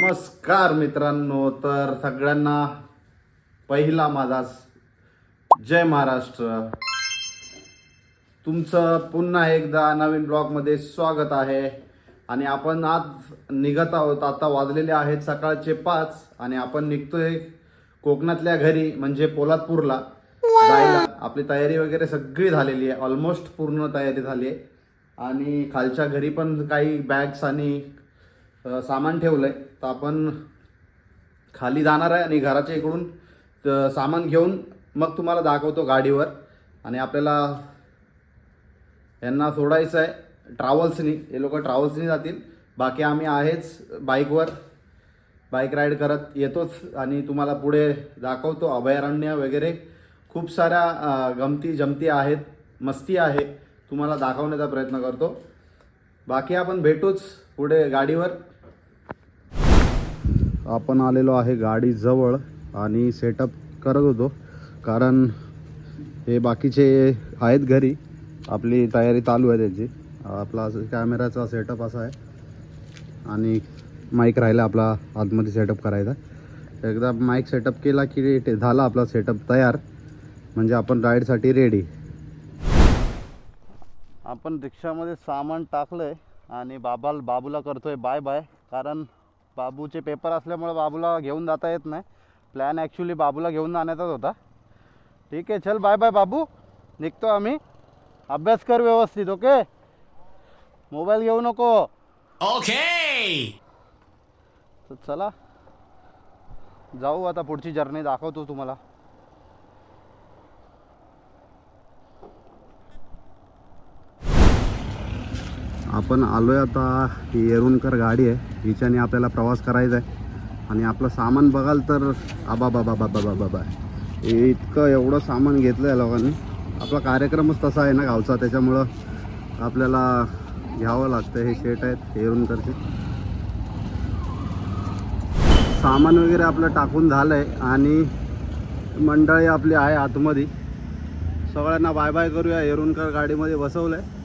नमस्कार मित्रांनो, तर सगळ्यांना पहिला माझा जय महाराष्ट्र. तुमचं पुन्हा एकदा नवीन ब्लॉगमध्ये स्वागत आहे. आणि आपण आज निघत आहोत. आता वाजलेले आहेत सकाळचे 5 आणि आपण निघतोय कोकणातल्या घरी म्हणजे पोलादपूरला जायला. आपली तयारी वगैरे सगळी झालेली आहे, ऑलमोस्ट पूर्ण तयारी झाली आहे. आणि खालच्या घरी पण काही बॅग्स आणि सामान ठेवलंय. तर आपण खाली जाणार आहे आणि घराच्या इकडून सामान घेऊन मग तुम्हाला दाखवतो गाडीवर. आणि आपल्याला यांना सोडायचं आहे ट्रॅव्हल्सनी. हे लोक ट्रॅव्हल्सनी जातील, बाकी आम्ही आहेच बाईकवर, बाईक राईड करत येतोच. आणि तुम्हाला पुढे दाखवतो अभयारण्य वगैरे खूप साऱ्या गमती जमती आहेत, मस्ती आहे, तुम्हाला दाखवण्याचा प्रयत्न करतो. बाकी आपण भेटूच पुढे गाडीवर. आपण आलेलो आहे गाडी जवळ आणि सेटअप करत होतो, कारण हे बाकीचे आहेत घरी. आपली तयारी चालू आहे त्याची. आपला कॅमेराचा सेटअप असा आहे आणि माईक राहिला आपला आतमध्ये सेटअप करायचा. एकदा माईक सेटअप केला की झाला आपला सेटअप तयार, म्हणजे आपण राईडसाठी रेडी. आपण रिक्षामध्ये सामान टाकलंय आणि बाबूला करतोय बाय बाय, कारण बाबूचे पेपर असल्यामुळे बाबूला घेऊन जाता येत नाही. प्लॅन ॲक्च्युली बाबूला घेऊन जाण्याचाच होता. ठीक आहे, चल बाय बाय बाबू, निघतो आम्ही. अभ्यास कर व्यवस्थित, ओके? मोबाईल घेऊ नको, ओके? तर चला जाऊ आता. पुढची जर्नी दाखवतो तुम्हाला. आपण आलोय आता. ही येरुणकर गाडी आहे, हिच्याने आपल्याला प्रवास करायचा आहे. आणि आपलं सामान बघाल तर आबा बाबा बाबा बाबा बाबा इतकं एवढं सामान घेतलं आहे लोकांनी. आपला कार्यक्रमच तसा आहे ना गावचा, त्याच्यामुळं आपल्याला घ्यावं लागतं. हे शेट आहेत येरुणकरचे. सामान वगैरे आपलं टाकून झालं आहे आणि मंडळी आपली आहे आतमध्ये. सगळ्यांना बाय बाय करूया. येरुणकर गाडीमध्ये बसवलं आहे,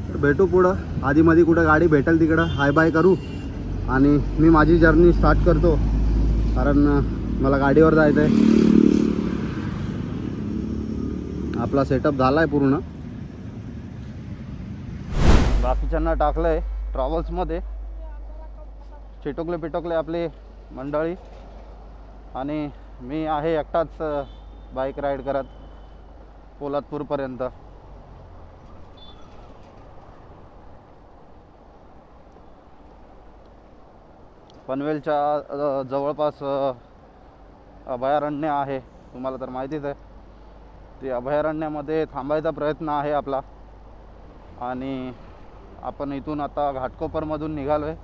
तर भेटू पुढं. आधीमध्ये कुठं गाडी भेटेल तिकडं हाय बाय करू. आणि मी माझी जर्नी स्टार्ट करतो, कारण मला गाडीवर जायचं आहे. आपला सेटअप झाला आहे पूर्ण. बाकीच्यांना टाकलं आहे ट्रॅव्हल्समध्ये. चिटोकले आपले मंडळी आणि मी आहे एकटाच बाईक राईड करत पोलादपूरपर्यंत. पनवेलच्या जवळपास अभयारण्य आहे, तुम्हाला तर माहितीच आहे. ते अभयारण्यामध्ये थांबायचा प्रयत्न आहे आपला. आणि आपण इथून आता घाटकोपरमधून निघालो आहे.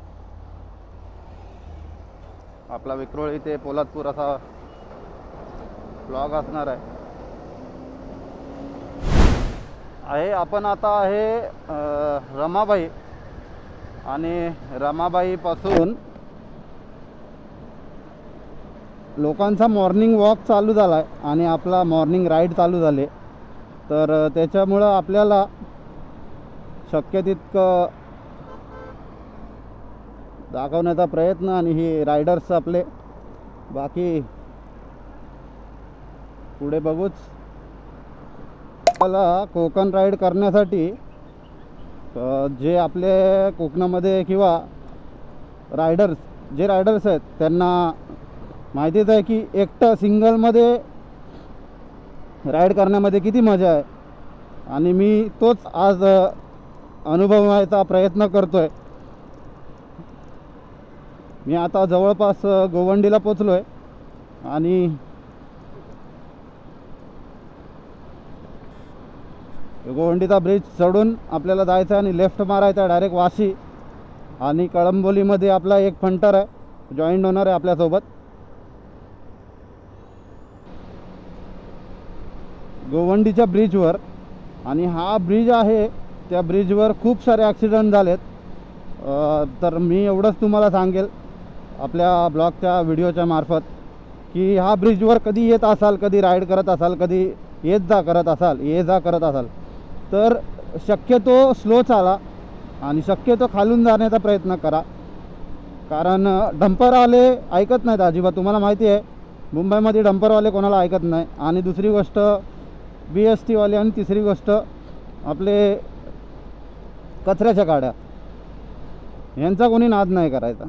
आपला विक्रोळी ते पोलादपूर असा ब्लॉग असणार आहे. आपण आता आहे रमाबाई. आणि रमाबाईपासून लोकांचा मॉर्निंग वॉक चालू झाला आहे आणि आपला मॉर्निंग राईड चालू झाले. तर त्याच्यामुळं आपल्याला शक्य तितकं दाखवण्याचा प्रयत्न. आणि हे रायडर्स आपले बाकी पुढे बघूच. आपल्याला कोकण राईड करण्यासाठी जे आपले कोकणामध्ये किंवा जे रायडर्स आहेत त्यांना माहितीच आहे की एकटं सिंगलमध्ये राईड करण्यामध्ये किती मजा आहे. आणि मी तोच आज अनुभवायचा प्रयत्न करतो आहे. मी आता जवळपास गोवंडीला पोचलो आहे आणि गोवंडीचा ब्रिज चढून आपल्याला जायचं आहे आणि लेफ्ट मारायचा डायरेक्ट वाशी. आणि कळंबोलीमध्ये आपला एक फंटर आहे, जॉईंट होणार आहे आपल्यासोबत. गोवंडीच्या ब्रिजवर. आणि हा ब्रिज आहे, त्या ब्रिजवर खूप सारे ॲक्सिडेंट झालेत. तर मी एवढंच तुम्हाला सांगेल आपल्या ब्लॉगच्या व्हिडिओच्या मार्फत की हा ब्रिजवर कधी येत असाल, कधी राईड करत असाल, कधी ये जा करत असाल तर शक्यतो स्लो चाला आणि शक्यतो खालून जाण्याचा प्रयत्न करा. कारण डंपर आले ऐकत नाहीत अजिबात. तुम्हाला माहिती आहे मुंबईमध्ये डंपरवाले कोणाला ऐकत नाही. आणि दुसरी गोष्ट BST वाले. आणि तिसरी गोष्ट आपले कचऱ्याच्या गाड्या, यांचा कोणी नाद नाही करायचा.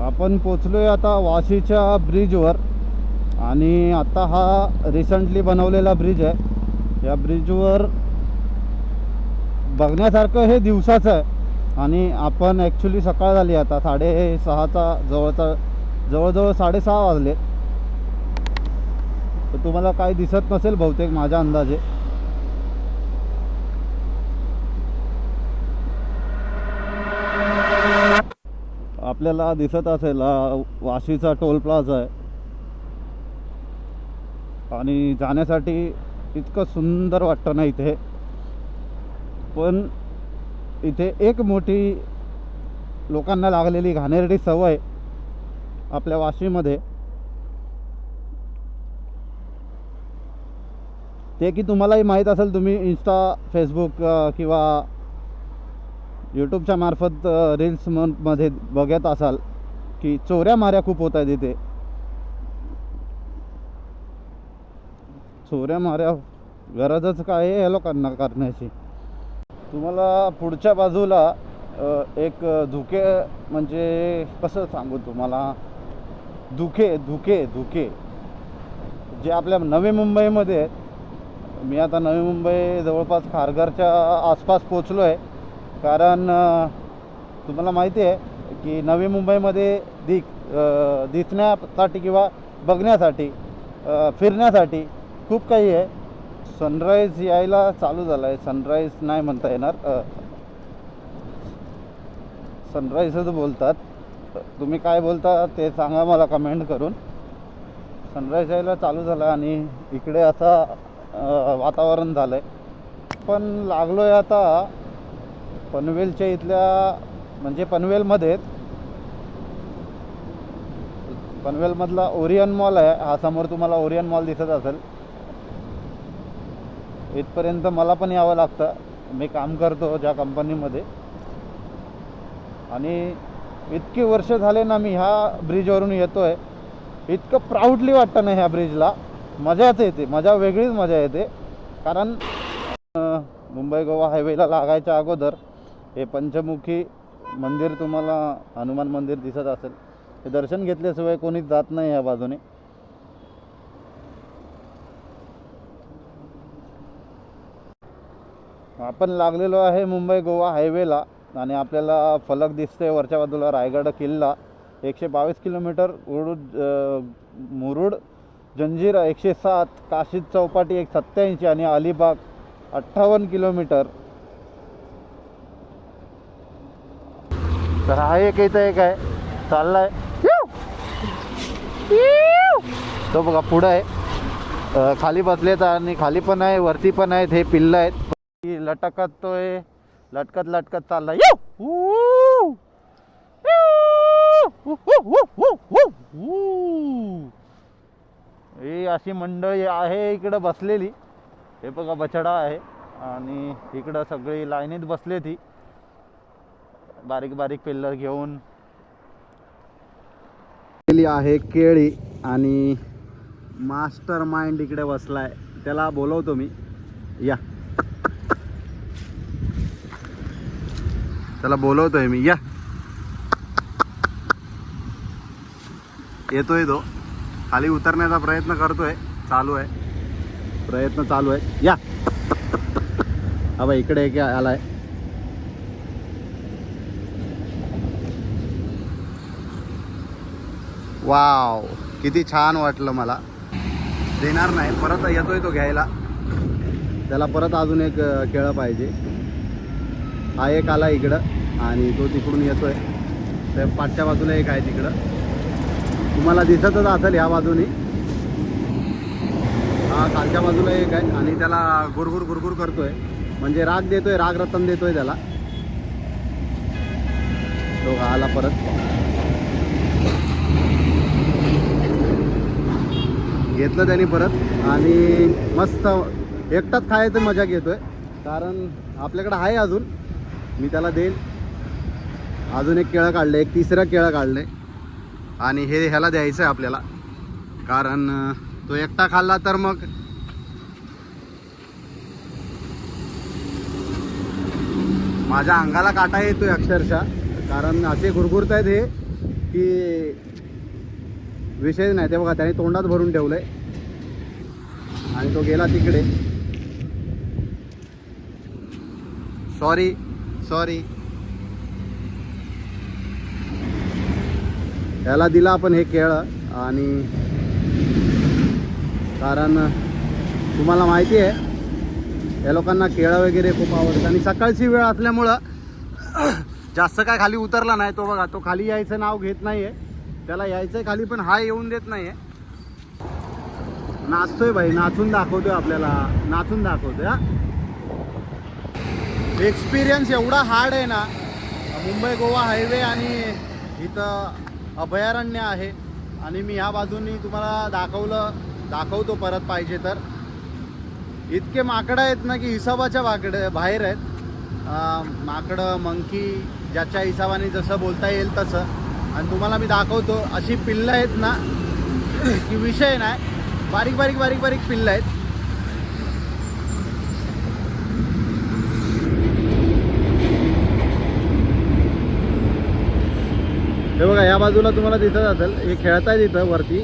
आपण पोचलो आहे आता वाशीच्या ब्रिजवर. आणि आता हा रिसेंटली बनवलेला ब्रिज आहे. या ब्रिजवर बघण्यासारखं हे दिवसाचं आहे. आणि आपण ॲक्च्युली सकाळ झाली आता 6:30चा जवळजवळ 6:30 वाजले. तर तुम्हाला काही दिसत नसेल बहुतेक माझ्या अंदाजे. आपल्याला दिसत असेल वाशीचा टोल प्लाझा आहे. आणि जाण्यासाठी इतकं सुंदर वाटतं ना इथे. पण इथे एक मोठी लोकांना लागलेली घाणेरडी सवय आपल्या वाशीमध्ये, ते की तुम्हालाही माहीत असेल, तुम्ही इंस्टा, फेसबुक किंवा यूट्यूबच्या मार्फत रील्समध्ये बघत असाल की चोऱ्या माऱ्या खूप होत आहेत इथे. चोऱ्या माऱ्या गरजच काय आहे या लोकांना करण्याची. तुम्हाला पुढच्या बाजूला एक धुके, म्हणजे कसं सांगू तुम्हाला, धुके जे आपल्या नवी मुंबईमध्ये आहेत. मी आता नवी मुंबई जवळपास खारघरच्या आसपास पोचलो आहे. कारण तुम्हाला माहिती आहे की नवी मुंबईमध्ये दिसण्यासाठी किंवा बघण्यासाठी, फिरण्यासाठी खूप काही आहे. सनराईज यायला चालू झाला आहे. सनराईज नाही म्हणता येणार, सनराईजच बोलतात. तुम्ही काय बोलता ते सांगा मला कमेंट करून. सनराईज यायला चालू झाला आणि इकडे आता वातावरण झालं आहे. पण लागलो आहे आता पनवेलच्या इथल्या, म्हणजे पनवेलमधला ओरियन मॉल आहे हा. समोर तुम्हाला ओरियन मॉल दिसत असेल. इथपर्यंत मला पण यावं लागतं. मी काम करतो ज्या कंपनीमध्ये. आणि इतकी वर्ष झाले ना मी ह्या ब्रिजवरून येतो आहे. इतकं प्राऊडली वाटतं ना ह्या ब्रिजला. मजाच येते, वेगळीच मजा येते. कारण मुंबई गोवा हायवेला लागायच्या अगोदर हे पंचमुखी मंदिर, तुम्हाला हनुमान मंदिर दिसत असेल. हे दर्शन घेतल्याशिवाय कोणीच जात नाही ह्या बाजूने. आपण लागलेलो आहे मुंबई गोवा हायवेला. आणि आपल्याला फलक दिसते वरच्या बाजूला, रायगड किल्ला 122 किलोमीटर, मुरुड जंजिरा 107, काशीद चौपाटी 187 आणि अलिबाग 58 किलोमीटर. तर हा एक इथं एक आहे चाललाय तो बघा पुढं आहे. खाली बसलेत आणि खाली पण आहे, वरती पण आहेत. हे पिल्लं आहेत. लटकत चाललाय. ही अशी मंडळी आहे इकडं बसलेली. हे बघा बछडा आहे आणि इकडं सगळी लाईनीत बसले ती बारीक पिल्लर घेऊन. आहे केळी आणि मास्टर माइंड इकडे बसलाय. त्याला बोलवतो मी, या त्याला बोलवतोय मी, या येतोय तो. खाली उतरण्याचा प्रयत्न करतोय, प्रयत्न चालू आहे. या हा इकडे एक आलाय. वाव, किती छान वाटलं मला. देणार नाही, परत येतोय तो घ्यायला. त्याला परत अजून एक केळं पाहिजे. हा एक आला इकडं आणि तो तिकडून येतोय. त्या पाठच्या बाजूला एक आहे तिकडं, तुम्हाला दिसतच असेल ह्या बाजूनी. हा खालच्या बाजूला एक आहे आणि त्याला गुरगुर करतोय, म्हणजे राग देतोय, राग रतन देतोय त्याला. तो आला परत, घेतलं त्यांनी परत. आणि मस्त एकटाच खायचं मजा घेतोय. कारण आपल्याकडे आहे अजून, मी त्याला देईल. अजून एक केळं काढलं, एक तिसरं केळं काढलंय आणि हे ह्याला द्यायचं आहे आपल्याला, कारण तो एकटा खाल्ला तर मग माझ्या अंगाला काटा येतोय अक्षरशः, कारण असे गुरगुरत आहेत हे की विषय नाही. ते बघा त्याने तोंडात भरून ठेवलंय आणि तो गेला तिकडे. Sorry sorry. याला दिला आपण हे केळं, आणि कारण तुम्हाला माहिती आहे या लोकांना केळं वगैरे खूप आवडतं, आणि सकाळची वेळ असल्यामुळं जास्त काय खाली उतरला नाही. तो बघा, तो खाली यायचं नाव घेत नाही आहे. त्याला यायचं आहे खाली, पण हा येऊन देत नाही आहे. नाचतोय भाई, नाचून दाखवतोय आपल्याला, नाचून दाखवतोय. हा एक्सपिरियन्स एवढा हार्ड आहे ना. मुंबई गोवा हायवे आणि इथं अभयारण्य आहे, आणि मी ह्या बाजूनी तुम्हाला दाखवतो परत पाहिजे तर. इतके माकडं आहेत ना की हिसाबाच्या बाहेर आहेत. माकडं, मंकी, ज्याच्या हिसाबाने जसं बोलता येईल तसं. आणि तुम्हाला मी दाखवतो, अशी पिल्लं आहेत ना की विषय नाही. बारीक बारीक बारीक बारीक पिल्लं आहेत. हे बघा, या बाजूला तुम्हाला दिसत असेल, हे खेळतायत इथं वरती.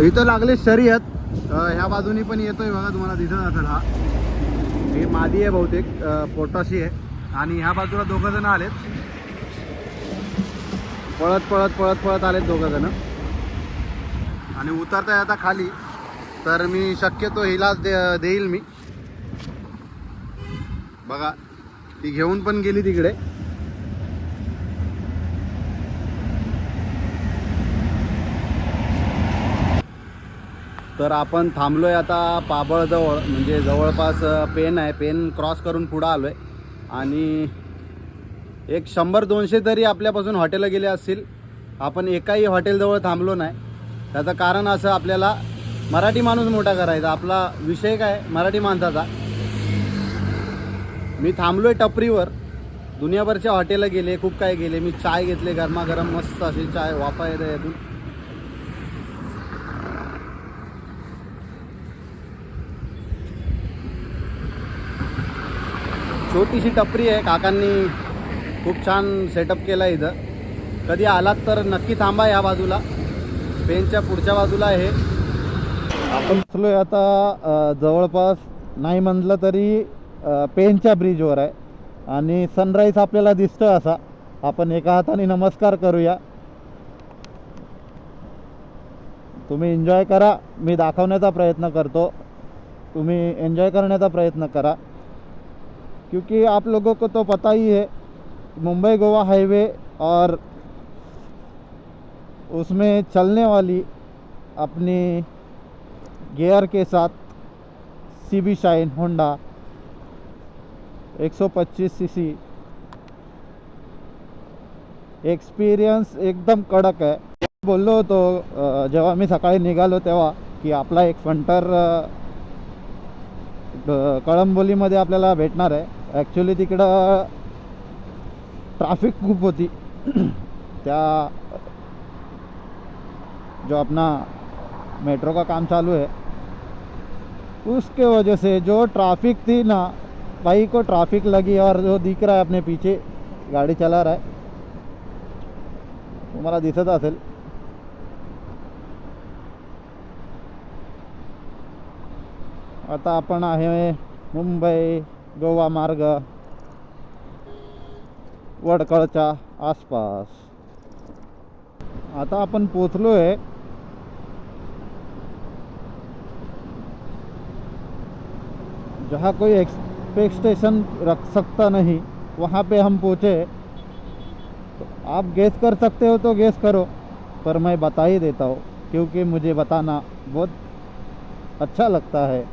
इथं लागले शर्यत. ह्या बाजूनी पण येतोय बघा, तुम्हाला दिसत असेल. हा हे मादी आहे बहुतेक, पोटाशी आहे. आणि ह्या बाजूला दोघं जण आलेत, पळत पळत पळत पळत आलेत दोघं जण. आणि उतरता आता खाली, तर मी शक्यतो हिला देईल मी. बघा, ती घेऊन पण गेली तिकडे. तर आपण थांबलोय आता पाबळजवळ, म्हणजे जवळपास पेन आहे. पेन क्रॉस करून पुढं आलो आहे, आणि एक 100-200 तरी आपल्यापासून हॉटेलं गेले असतील. आपण एकाही हॉटेलजवळ थांबलो नाही. त्याचं कारण असं, आपल्याला मराठी माणूस मोठा करायचा. आपला विषय काय, मराठी माणसाचा. मी थांबलोय टपरीवर, दुनियाभरच्या हॉटेलं गेले, खूप काय गेले. मी चाय घेतले गरमागरम, मस्त अशी चाय, वाफा येते यातून. छोटीशी टपरी आहे, काकांनी खूप छान सेटअप केला आहे इथं. कधी आलात तर नक्की थांबा या बाजूला, पेनच्या पुढच्या बाजूला आहे. आपण बसलोय आता जवळपास नाही म्हणलं तरी पेनच्या ब्रिजवर आहे, आणि सनराईज आपल्याला दिसतो असा. आपण एका हाताने नमस्कार करूया. तुम्ही एन्जॉय करा, मी दाखवण्याचा प्रयत्न करतो. तुम्ही एन्जॉय करण्याचा प्रयत्न करा, क्योंकि आप लोगों को तो पता ही है, मुंबई गोवा हाईवे और उसमें चलने वाली अपनी गियर के साथ CB shine Honda 125 CC experience एकदम कडक आहे. बोललो होतो जेव्हा मी सकाळी निघालो तेव्हा, की आपला एक फंटर कळंबोलीमध्ये आपल्याला भेटणार आहे. ॲक्च्युली तिकडं ट्रॅफिक खूप होती. त्या जो अपना मेट्रो का काम चालू है, उसके वजह से जो ट्रैफिक थी ना, भाई को ट्रैफिक लगी. और जो दिख रहा है अपने पीछे गाड़ी चला रहा है, तुम्हाला दिसत असेल. आता आपण आहे मुंबई गोवा मार्ग वडकळच्या आसपास. आता आपण पोचलो आहे जहाँ कोई एक्सपेक्टेशन रख सकता नहीं, वहाँ पे हम पहुँचे. तो आप गेस कर सकते हो तो गेस करो, पर मैं बता ही देता हूँ, क्योंकि मुझे बताना बहुत अच्छा लगता है.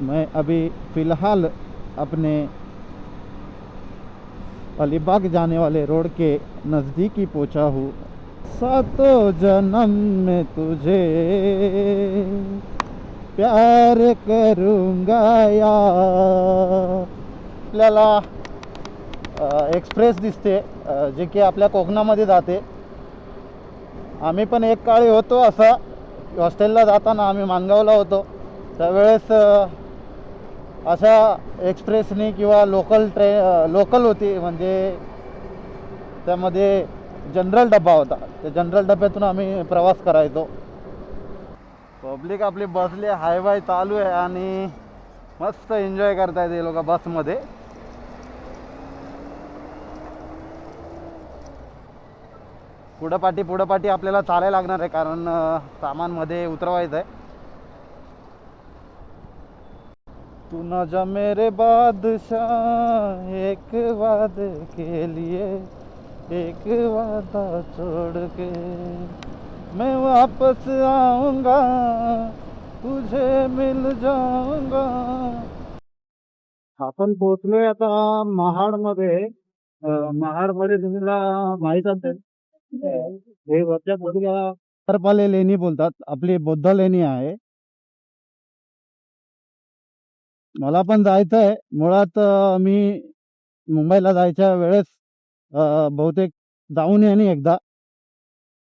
मैं अभी फ़िलहाल अपने अलीबाग जाने वाले रोड के नज़दीक ही पहुँचा हूँ. सातों जन्म में तुझे प्यार करूँगा यार, आपल्याला एक्सप्रेस दिसते, जे की आपल्या कोकणामध्ये जाते. आम्ही पण एक काळी होतो असं, हॉस्टेलला जाताना आम्ही माणगावला होतो त्यावेळेस अशा एक्सप्रेसनी किंवा लोकल होती, म्हणजे त्यामध्ये जनरल डबा होता. त्या जनरल डब्यातून आम्ही प्रवास करायचो. पब्लिक आपली बसली, हायवाय चालू आहे आणि मस्त एन्जॉय करतायत हे लोक बसमध्ये. पुढं पाठी आपल्याला चालायला लागणार आहे, कारण सामानमध्ये उतरवायचं आहे. तू न जा मेरे बादशाह, एक वादे के लिए एक वादा छोड़ के मैं वापस आऊंगा, तुझे मिल जाऊंगा. आपण पोहोचलोय आता महाडमध्ये. महाडमध्ये तुम्हाला माहित असेल, हे वरच्या बाजूला तरपाले लेणी बोलतात, आपली बौद्ध लेणी आहे. मला पण जायचं आहे. मुळात मी मुंबईला जायच्या वेळेस बहुतेक जाऊन येईन एकदा,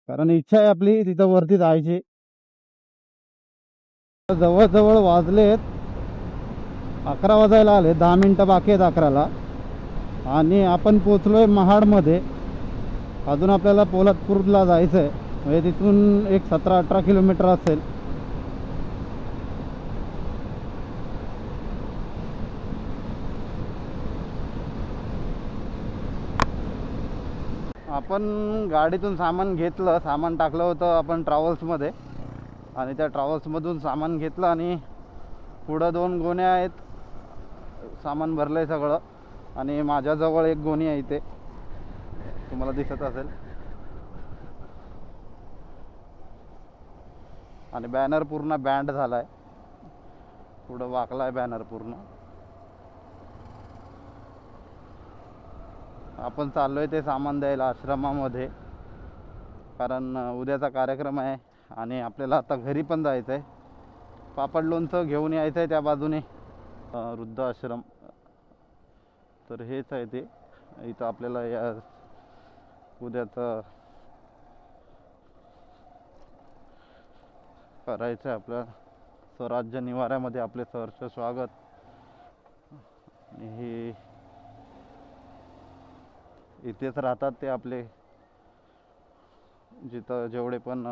कारण इच्छा आहे आपली तिथं वरती जायची. जवळजवळ वाजलेत 11 वाजायला आले, 10 मिनटं बाकी आहेत 11ला, आणि आपण पोचलोय महाडमध्ये. अजून आपल्याला पोलादपूरला जायचं आहे, म्हणजे तिथून एक 17-18 किलोमीटर असेल. आपण गाडीतून सामान घेतलं, सामान टाकलं होतं आपण ट्रॅव्हल्समध्ये, आणि त्या ट्रॅव्हल्समधून सामान घेतलं आणि पुढं 2 गोण्या आहेत, सामान भरलं आहे सगळं. आणि माझ्याजवळ एक गोणी आहे इथे, तुम्हाला दिसत असेल. आणि बॅनर पूर्ण बँड झाला आहे, पुढं वाकला आहे बॅनर पूर्ण. आपण चाललोय ते सामान द्यायला आश्रमामध्ये, कारण उद्याचा कार्यक्रम आहे आणि आपल्याला आता घरी पण जायचं आहे. पापड लोणचं घेऊन यायचं आहे त्या बाजूने, वृद्धाश्रम. तर हेच आहे ते. इथं आपल्याला या उद्याचं करायचं आहे. आपल्या स्वराज्य निवाऱ्यामध्ये आपले सहर्ष स्वागत. आणि हे इथेच राहतात ते आपले, जिथं जेवढे पण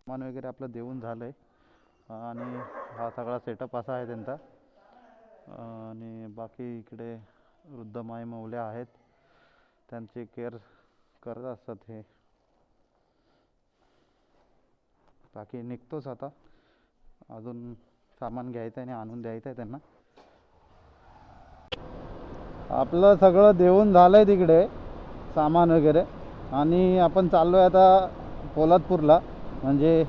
सामान वगैरे आपलं देऊन झालं आहे. आणि हा सगळा सेटअप असा आहे त्यांचा. आणि बाकी इकडे वृद्ध माय मौल्या आहेत, त्यांची केअर करत असतात हे. बाकी निघतोच आता, अजून सामान घ्यायचं आहे आणि आणून द्यायचं आहे त्यांना. आपलं सगळं देऊन झालं आहे तिकडे सामान वगैरे, आणि आपण चाललो आहे आता पोलादपूरला, म्हणजे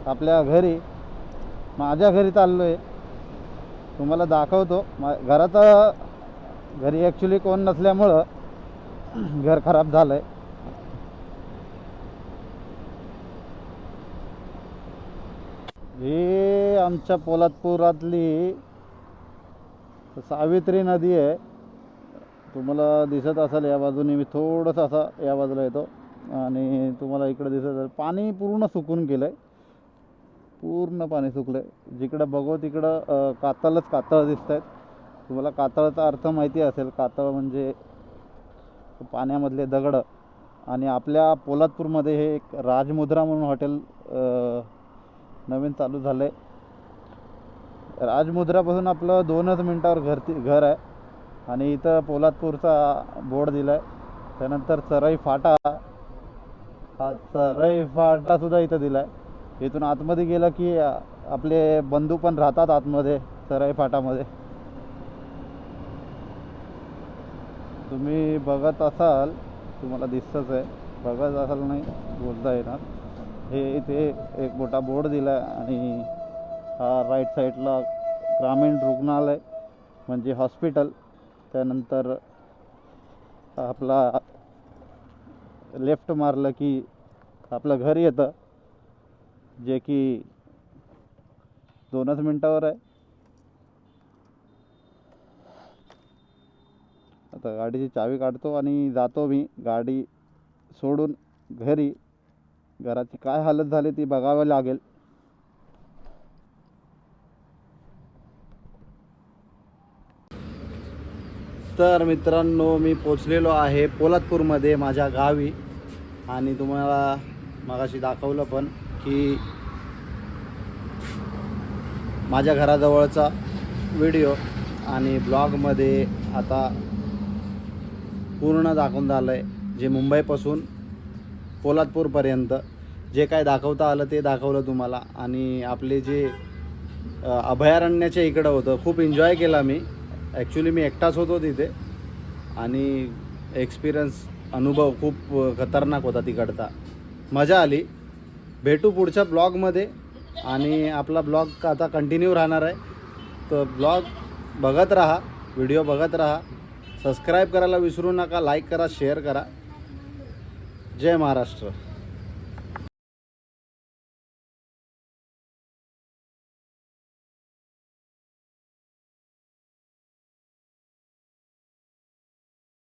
आपल्या घरी. माझ्या घरी चाललो आहे, तुम्हाला दाखवतो. घरी ॲक्च्युली कोण नसल्यामुळं घर खराब झालं आहे. ही आमच्या पोलादपुरातली सावित्री नदी आहे, तुम्हाला दिसत असेल. या बाजूने मी थोडंसं असा या बाजूला येतो आणि तुम्हाला इकडे दिसत असेल पाणी पूर्ण सुकून गेलं आहे, पूर्ण पाणी सुकलं आहे. जिकडं बघू तिकडं कातळ दिसत आहेत. तुम्हाला कातळचा अर्थ माहिती असेल. कातळ म्हणजे पाण्यामधले दगड. आणि आपल्या पोलादपूरमध्ये हे एक राजमुद्रा म्हणून हॉटेल नवीन चालू झालं आहे. राजमुद्रापासून आपलं 2च मिनटावर घर आहे. आणि इथं पोलादपूरचा बोर्ड दिला आहे. त्यानंतर सरई फाटा, हा सरई फाटासुद्धा इथं दिला आहे. इथून आतमध्ये गेलं की आपले बंधू पण राहतात आतमध्ये सरई फाटामध्ये. तुम्ही बघत असाल, तुम्हाला दिसतंच आहे, बघत असाल नाही बोलता येणार. हे इथे एक मोठा बोर्ड दिला आहे आणि हा राईट साईडला ग्रामीण रुग्णालय म्हणजे हॉस्पिटल, त्यानंतर आपला लेफ्ट मारलं की आपलं घर येतं, जे की 2च मिनटावर आहे. आता गाडीची चावी काढतो आणि जातो मी गाडी सोडून घरी. घराची काय हालत झाली ती बघावं लागेल. तर मित्रांनो, मी पोचलेलो आहे पोलादपूरमध्ये माझ्या गावी. आणि तुम्हाला मगाशी दाखवलं पण की माझ्या घराजवळचा व्हिडिओ आणि ब्लॉगमध्ये आता पूर्ण दाखवून झालं आहे. जे मुंबईपासून पोलादपूरपर्यंत जे काय दाखवता आलं ते दाखवलं तुम्हाला. आणि आपले जे अभयारण्याच्या इकडं होतं, खूप एन्जॉय केला मी. ॲक्च्युली मी एकटाच होतो तिथे आणि एक्सपिरियन्स अनुभव खूप खतरनाक होता तिकडचा. मजा आली. भेटू पुढच्या ब्लॉगमध्ये. आणि आपला ब्लॉग आता कंटिन्यू राहणार आहे. तर ब्लॉग बघत राहा, व्हिडिओ बघत राहा. सबस्क्राईब करायला विसरू नका, लाईक करा, शेअर करा. जय महाराष्ट्र.